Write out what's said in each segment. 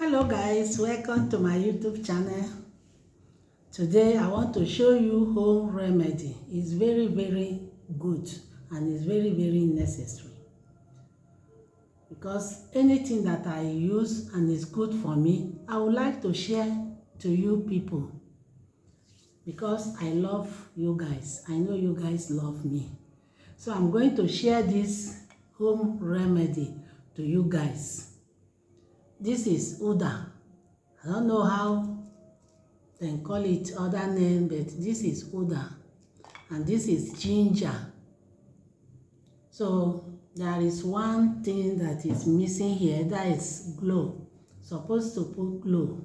Hello guys, welcome to my YouTube channel. Today I want to show you home remedy. It's very good and it's very necessary because anything that I use and is good for me, I would like to share to you people because I love you guys. I know you guys love me. So I'm going to share this home remedy to you guys. This is Uda. I don't know how they call it other name, but this is Uda and this is ginger. So there is one thing that is missing here, that is glow. Supposed to put glow.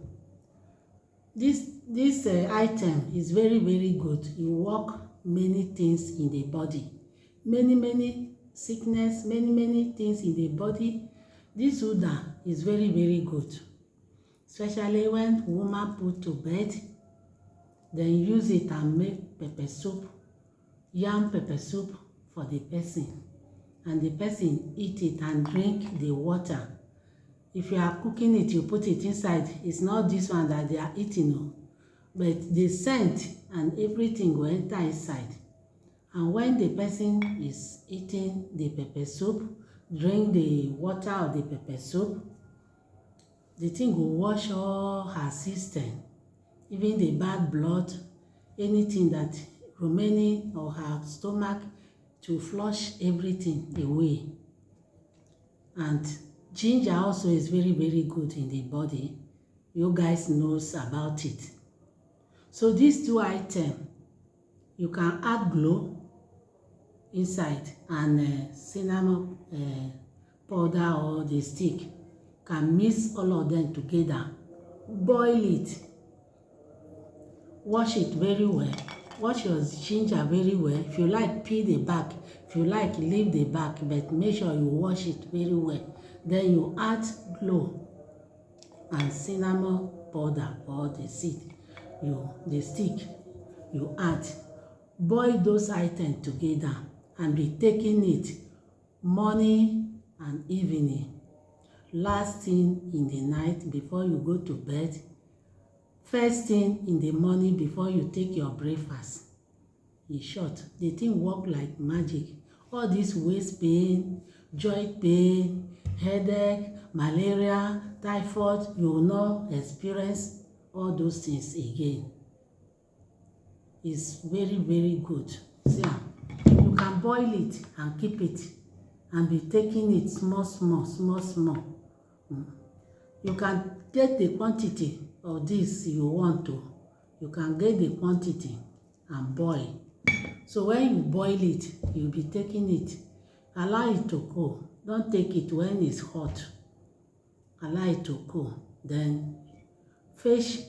This item is very good. You work many things in the body, many sickness, many things in the body. This Uda is very good, especially when woman put to bed, then use it and make pepper soup, yam pepper soup for the person, and the person eat it and drink the water. If you are cooking it, you put it inside. It's not this one that they are eating, no. But the scent and everything will enter inside. And when the person is eating the pepper soup, drink the water of the pepper soup, the thing will wash all her system, even the bad blood, anything that remaining or her stomach, to flush everything away. And ginger also is very good in the body. You guys knows about it. So these two items, you can add glow inside and cinnamon powder or the stick. Can mix all of them together, boil it, wash it very well, wash your ginger very well. If you like, peel the back. If you like, leave the back, but make sure you wash it very well. Then you add glow and cinnamon powder or the seed, the stick, you add. Boil those items together and be taking it morning and evening. Last thing in the night before you go to bed, first thing in the morning before you take your breakfast. In short, the thing work like magic. All this waist pain, joint pain, headache, malaria, typhoid, you will not experience all those things again. It's very good. See, you can boil it and keep it and be taking it small. You can get the quantity of this you want to. You can get the quantity and boil. So when you boil it, you'll be taking it. Allow it to cool. Don't take it when it's hot. Allow it to cool. Then fish,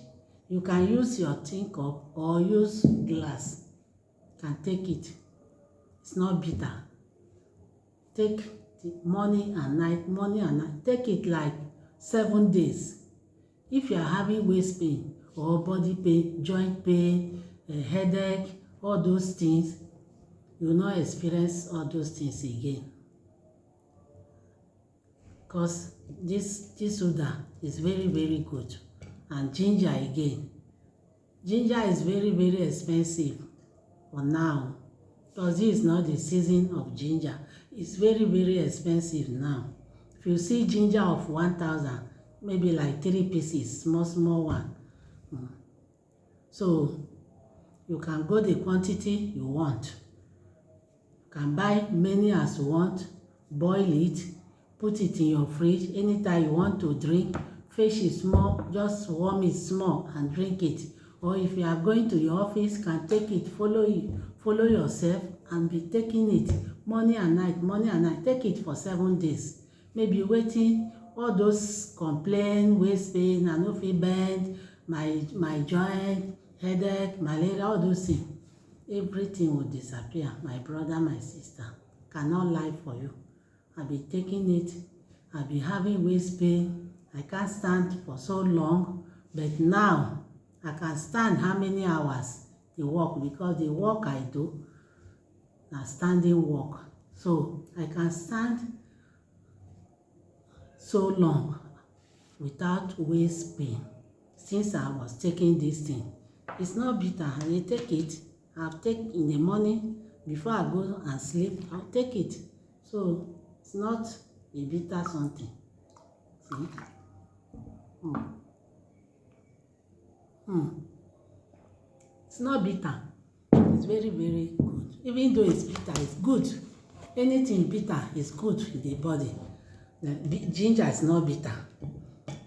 you can use your tin cup or use glass. You can take it. It's not bitter. Take the morning and night. Take it like 7 days. If you are having waist pain or body pain, joint pain, headache, all those things, you will not experience all those things again. Because this Uda is very good. And ginger again. Ginger is very expensive for now, because this is not the season of ginger. It's very expensive now. If you see ginger of 1,000, maybe like 3 pieces, small one. So you can go the quantity you want. You can buy many as you want, boil it, put it in your fridge. Anytime you want to drink, fish it small, just warm it small and drink it. Or if you are going to your office, can take it, follow yourself and be taking it morning and night. Take it for 7 days. Maybe waiting all those complain, waist pain, I no fit bend, my joint, headache, malaria, all those things. Everything will disappear. My brother, my sister, cannot lie for you. I'll be taking it. I'll be having waist pain. I can't stand for so long, but now I can stand how many hours the work, because the work I do na standing work. So I can stand so long without waist pain since I was taking this thing. It's not bitter. I dey take it. I'll take in the morning before I go and sleep. I'll take it. So it's not a bitter something. See? It's not bitter. It's very, very good. Even though it's bitter, it's good. Anything bitter is good in the body. The ginger is not bitter.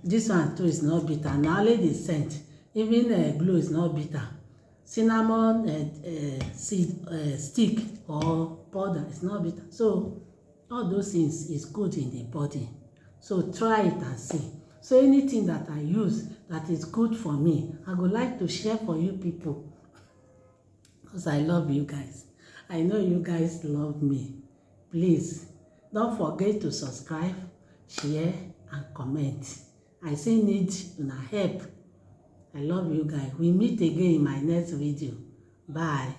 This one too is not bitter. Na only the scent. Even glue is not bitter. Cinnamon seed stick or powder is not bitter. So all those things is good in the body. So try it and see. So anything that I use that is good for me, I would like to share for you people. Because I love you guys. I know you guys love me. Please, don't forget to subscribe, share, and comment. I still need una help. I love you guys. We meet again in my next video. Bye.